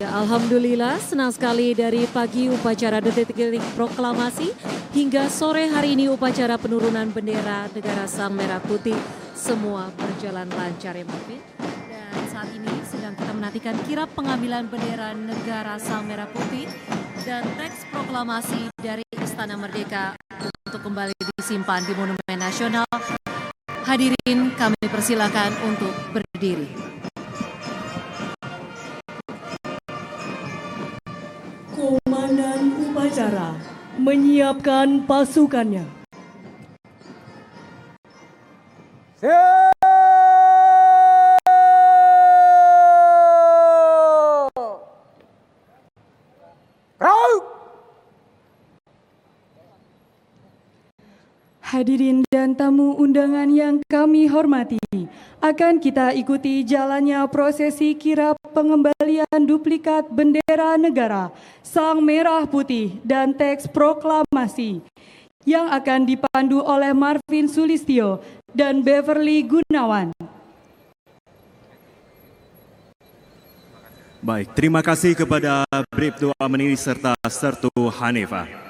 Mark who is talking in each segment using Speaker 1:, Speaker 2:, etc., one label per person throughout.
Speaker 1: Ya, alhamdulillah senang sekali dari pagi upacara detik-detik proklamasi hingga sore hari ini upacara penurunan bendera negara Sang Merah Putih semua berjalan lancar ya Marvin. Dan saat ini sedang kita menantikan kirap pengambilan bendera negara Sang Merah Putih dan teks proklamasi dari Istana Merdeka untuk kembali disimpan di Monumen Nasional. Hadirin kami persilakan untuk berdiri.
Speaker 2: Komandan upacara menyiapkan pasukannya. Hadirin dan tamu undangan yang kami hormati, akan kita ikuti jalannya prosesi kirap pengembalian duplikat bendera negara Sang Merah Putih dan teks proklamasi yang akan dipandu oleh Marvin Sulistyo dan Beverly Gunawan.
Speaker 3: Baik, terima kasih kepada Bribtu Ameni serta Sertu Hanifah.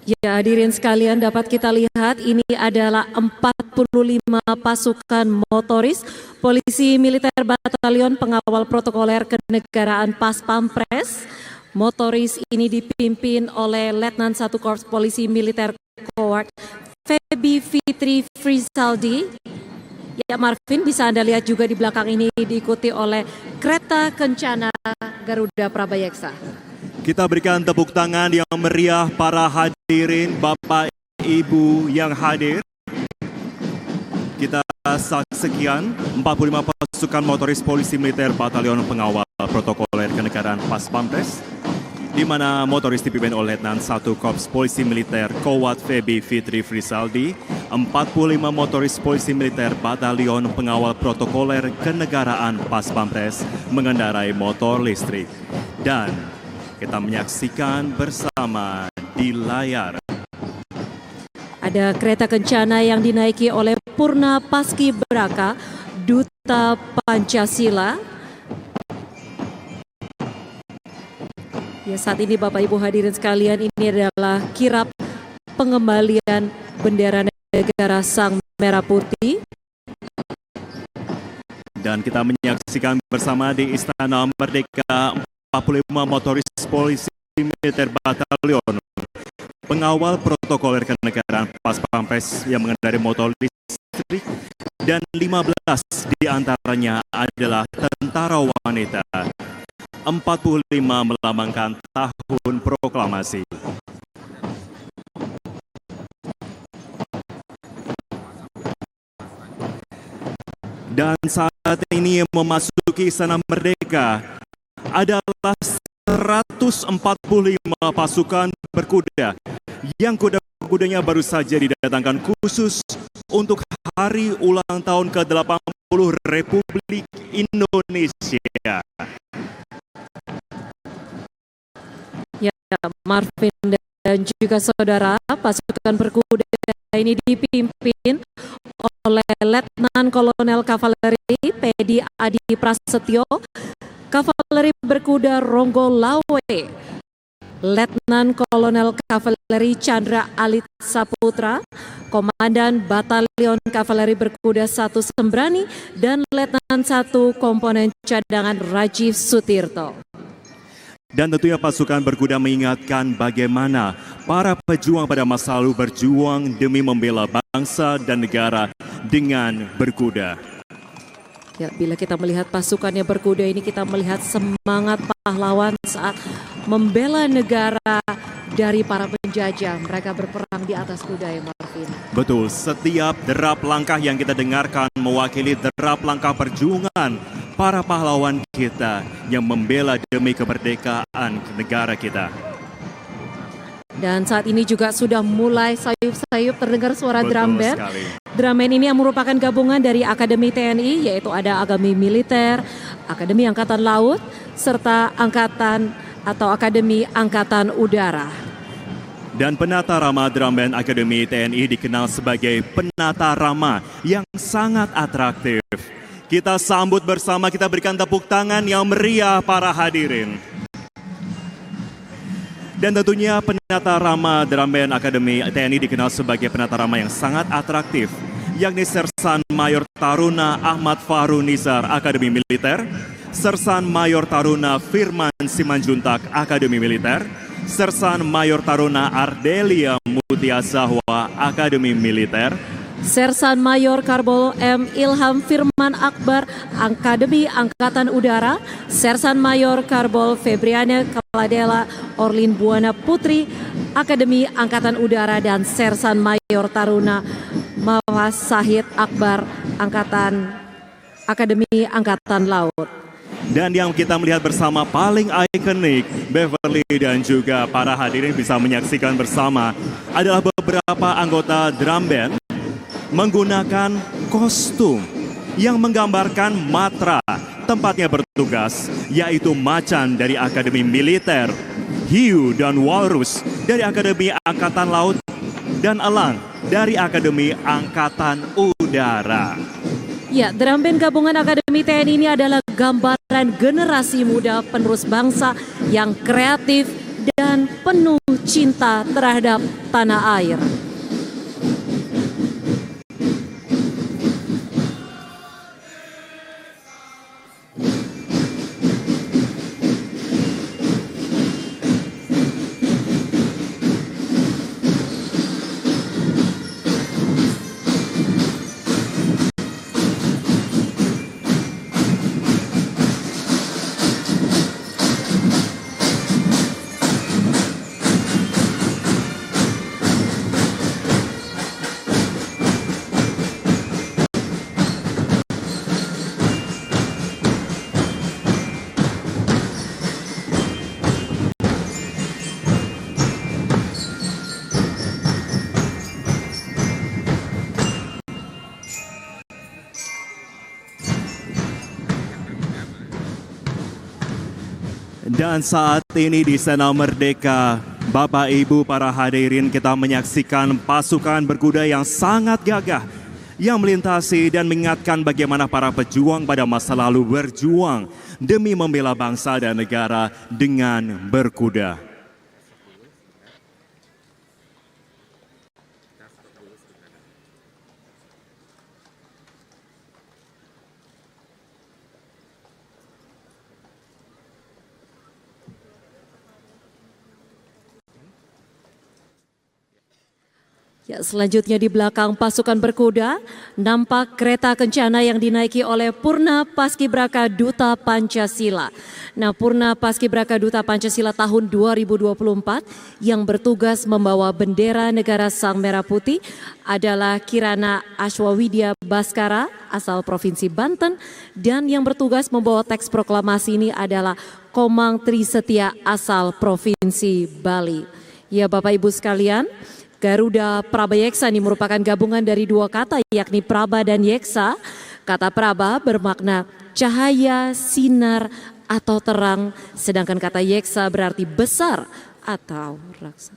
Speaker 1: Ya, hadirin sekalian, dapat kita lihat ini adalah 45 pasukan motoris Polisi Militer Batalion Pengawal Protokoler Kenegaraan Pas Pampres. Motoris ini dipimpin oleh Letnan 1 Korps Polisi Militer Kowat Febi Fitri Frizaldi. Ya Marvin, bisa Anda lihat juga di belakang ini diikuti oleh Kereta Kencana Garuda Prabayeksa.
Speaker 3: Kita berikan tepuk tangan yang meriah para hadirin, Bapak Ibu yang hadir. Kita saksikan 45 pasukan motoris Polisi Militer Batalion Pengawal Protokoler Kenegaraan Pas Pampres, di mana motoris dipimpin oleh Letnan 1 Korps Polisi Militer Kowat Febi Fitri Frizaldi, 45 motoris Polisi Militer Batalion Pengawal Protokoler Kenegaraan Pas Pampres mengendarai motor listrik. Dan kita menyaksikan bersama di layar.
Speaker 1: Ada kereta kencana yang dinaiki oleh Purna Paski Braka, Duta Pancasila. Ya, saat ini Bapak Ibu hadirin sekalian, ini adalah kirap pengembalian bendera negara Sang Merah Putih. Dan
Speaker 3: kita menyaksikan bersama di Istana Merdeka 45 motoris Polisi Militer Batalion Pengawal Protokoler Kenegaraan Pas Pampres yang mengendarai motor listrik, dan 15 diantaranya adalah tentara wanita. 45 melambangkan tahun proklamasi. Dan saat ini memasuki Istana Merdeka adalah 145 pasukan berkuda yang kuda-kudanya baru saja didatangkan khusus untuk hari ulang tahun ke-80 Republik Indonesia.
Speaker 1: Ya, Marvin dan juga saudara, pasukan berkuda ini dipimpin oleh Letnan Kolonel Kavaleri Pedi Adi Prasetyo, Kavaleri berkuda Ronggo Lawe, Letnan Kolonel Kavaleri Chandra Alit Saputra, Komandan Batalion Kavaleri berkuda 1 Sembrani, dan Letnan 1 Komponen Cadangan Rajiv Sutirto.
Speaker 3: Dan tentunya pasukan berkuda mengingatkan bagaimana para pejuang pada masa lalu berjuang demi membela bangsa dan negara dengan berkuda.
Speaker 1: Ya, bila kita melihat pasukannya berkuda ini, kita melihat semangat pahlawan saat membela negara dari para penjajah. Mereka berperang di atas kuda ya Marvin.
Speaker 3: Betul, setiap derap langkah yang kita dengarkan mewakili derap langkah perjuangan para pahlawan kita yang membela demi kemerdekaan negara kita.
Speaker 1: Dan saat ini juga sudah mulai sayup-sayup terdengar suara drum band. Drum band ini yang merupakan gabungan dari Akademi TNI, yaitu ada Akademi Militer, Akademi Angkatan Laut, serta Angkatan atau Akademi Angkatan Udara.
Speaker 3: Dan penata rama drum band Akademi TNI dikenal sebagai penata rama yang sangat atraktif. Kita sambut bersama, kita berikan tepuk tangan yang meriah para hadirin. Dan tentunya penata rama Drum Band Akademi TNI dikenal sebagai penata rama yang sangat atraktif, yakni Sersan Mayor Taruna Ahmad Fahru Nizar Akademi Militer, Sersan Mayor Taruna Firman Simanjuntak Akademi Militer, Sersan Mayor Taruna Ardelia Mutia Zahwa Akademi Militer,
Speaker 1: Sersan Mayor Karbol M. Ilham Firman Akbar Akademi Angkatan Udara, Sersan Mayor Karbol Febriana Kaladela Orlin Buana Putri Akademi Angkatan Udara, dan Sersan Mayor Taruna Mawas Sahid Akbar Akademi Angkatan Laut.
Speaker 3: Dan yang kita melihat bersama paling ikonik, Beverly dan juga para hadirin bisa menyaksikan bersama adalah beberapa anggota drum band menggunakan kostum yang menggambarkan matra tempatnya bertugas, yaitu macan dari Akademi Militer, hiu dan walrus dari Akademi Angkatan Laut, dan elang dari Akademi Angkatan Udara.
Speaker 1: Ya, drum band gabungan Akademi TNI ini adalah gambaran generasi muda penerus bangsa yang kreatif dan penuh cinta terhadap tanah air.
Speaker 3: Dan saat ini di Sana Merdeka, Bapak Ibu para hadirin, kita menyaksikan pasukan berkuda yang sangat gagah yang melintasi dan mengingatkan bagaimana para pejuang pada masa lalu berjuang demi membela bangsa dan negara dengan berkuda.
Speaker 1: Ya, selanjutnya di belakang pasukan berkuda nampak kereta kencana yang dinaiki oleh Purna Paskibraka Duta Pancasila. Nah, Purna Paskibraka Duta Pancasila tahun 2024 yang bertugas membawa bendera negara Sang Merah Putih adalah Kirana Ashwawidya Baskara asal Provinsi Banten, dan yang bertugas membawa teks proklamasi ini adalah Komang Trisetia asal Provinsi Bali. Ya, Bapak Ibu sekalian, Garuda Praba Yeksa ini merupakan gabungan dari dua kata, yakni Praba dan Yeksa. Kata Praba bermakna cahaya, sinar, atau terang, sedangkan kata Yeksa berarti besar atau raksasa.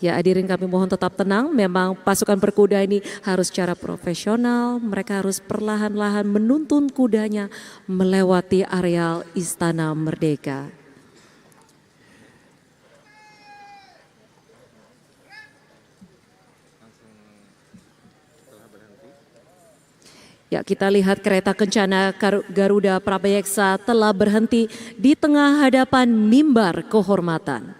Speaker 1: Ya, hadirin kami mohon tetap tenang, memang pasukan berkuda ini harus secara profesional, mereka harus perlahan-lahan menuntun kudanya melewati areal Istana Merdeka. Ya, kita lihat kereta kencana Garuda Praba Yeksa telah berhenti di tengah hadapan mimbar kehormatan.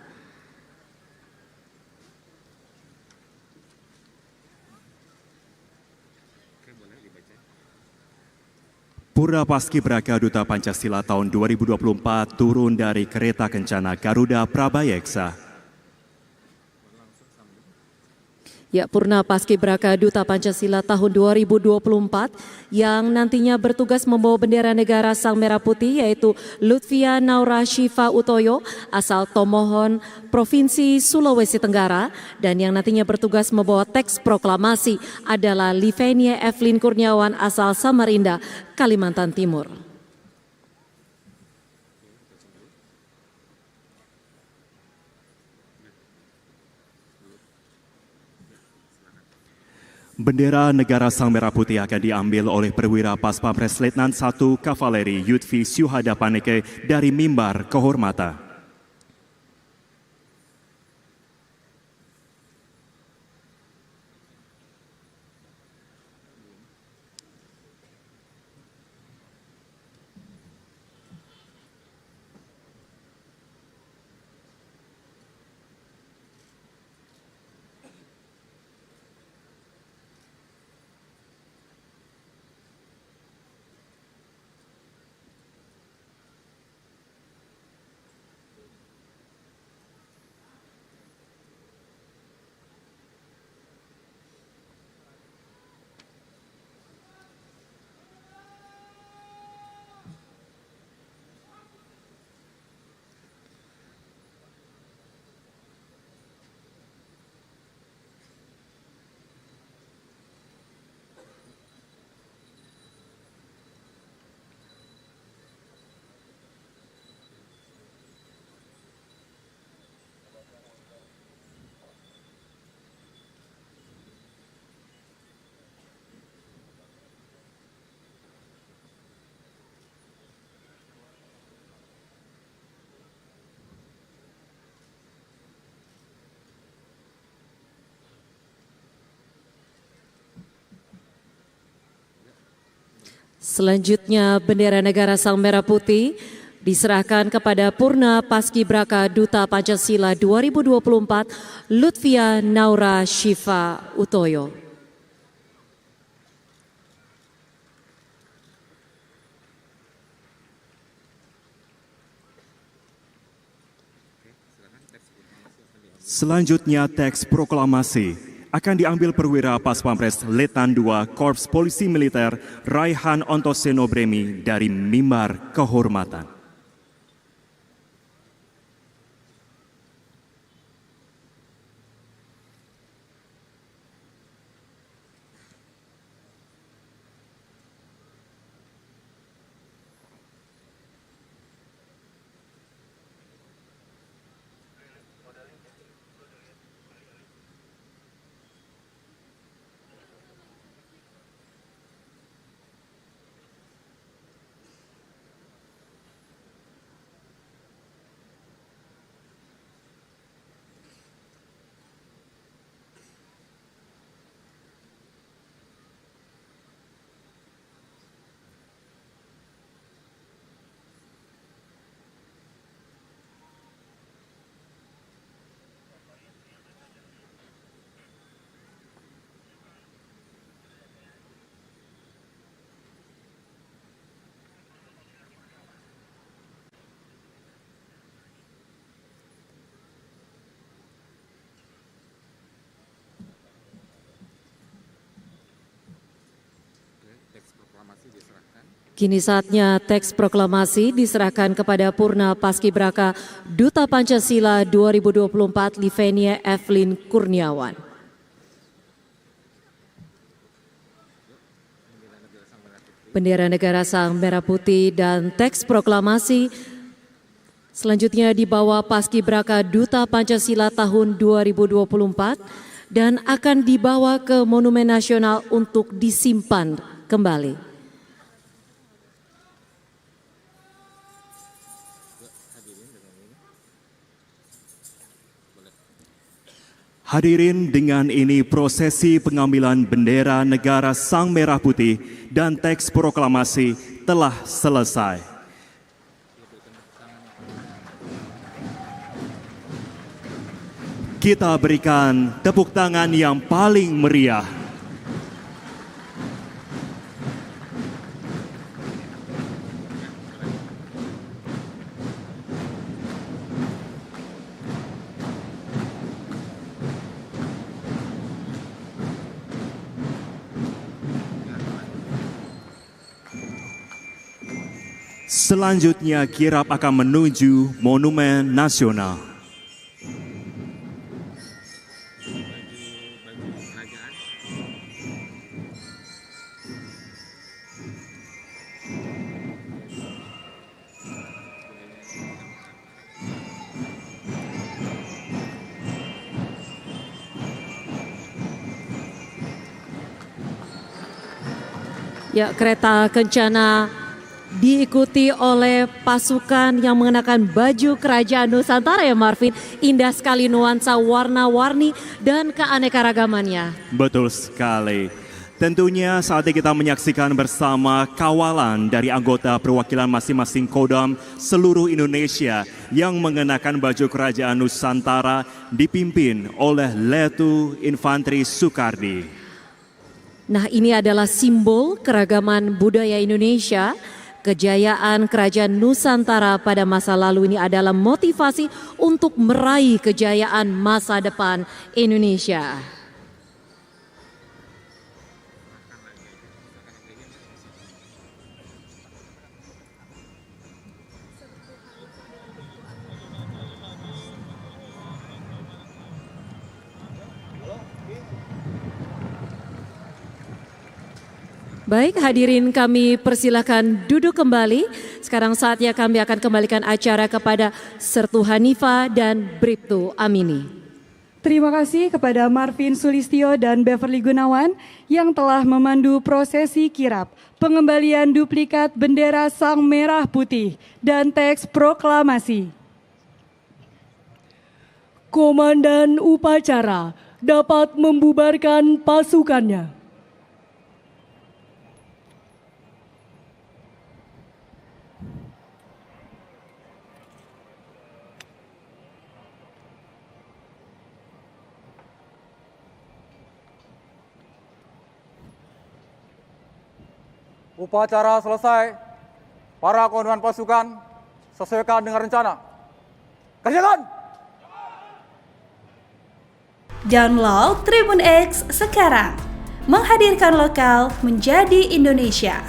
Speaker 3: Purna Paskibraka Duta Pancasila tahun 2024 turun dari kereta kencana Garuda Praba Yeksa.
Speaker 1: Ya, Purna Paskibraka Duta Pancasila tahun 2024 yang nantinya bertugas membawa bendera negara Sang Merah Putih yaitu Lutfia Naura Shiva Utoyo asal Tomohon, Provinsi Sulawesi Tenggara, dan yang nantinya bertugas membawa teks proklamasi adalah Livenia Evelyn Kurniawan asal Samarinda, Kalimantan Timur.
Speaker 3: Bendera negara Sang Merah Putih akan diambil oleh perwira Paspampres Letnan 1 Kavaleri Yudvi Syuhada Paneke dari mimbar kehormatan.
Speaker 1: Selanjutnya bendera negara Sang Merah Putih diserahkan kepada Purna Paskibraka Duta Pancasila 2024 Lutfia Naura Shiva Utoyo.
Speaker 3: Selanjutnya teks proklamasi akan diambil perwira Paspampres Letnan 2 Korps Polisi Militer Raihan Ontoseno Bremi dari mimbar kehormatan.
Speaker 1: Kini saatnya teks proklamasi diserahkan kepada Purna Paskibraka Duta Pancasila 2024 Livenia Evelyn Kurniawan. Bendera negara Sang Merah Putih dan teks proklamasi selanjutnya dibawa Paskibraka Duta Pancasila tahun 2024 dan akan dibawa ke Monumen Nasional untuk disimpan kembali.
Speaker 3: Hadirin, dengan ini prosesi pengambilan bendera negara Sang Merah Putih dan teks proklamasi telah selesai. Kita berikan tepuk tangan yang paling meriah. Selanjutnya kirap akan menuju Monumen Nasional.
Speaker 1: Ya, kereta kencana diikuti oleh pasukan yang mengenakan baju kerajaan Nusantara ya Marvin. Indah sekali nuansa warna-warni dan keanekaragamannya.
Speaker 3: Betul sekali. Tentunya saatnya kita menyaksikan bersama kawalan dari anggota perwakilan masing-masing Kodam seluruh Indonesia yang mengenakan baju kerajaan Nusantara dipimpin oleh Letu Infantri Soekardi.
Speaker 1: Nah, ini adalah simbol keragaman budaya Indonesia. Kejayaan kerajaan Nusantara pada masa lalu ini adalah motivasi untuk meraih kejayaan masa depan Indonesia. Baik, hadirin kami persilakan duduk kembali. Sekarang saatnya kami akan kembalikan acara kepada Sertu Hanifa dan Bribtu Amini.
Speaker 2: Terima kasih kepada Marvin Sulistyo dan Beverly Gunawan yang telah memandu prosesi kirap, pengembalian duplikat bendera Sang Merah Putih dan teks proklamasi. Komandan upacara dapat membubarkan pasukannya.
Speaker 4: Upacara selesai, para komandan pasukan sesuaikan dengan rencana. Kerjakan!
Speaker 5: Download Tribun X sekarang, menghadirkan lokal menjadi Indonesia.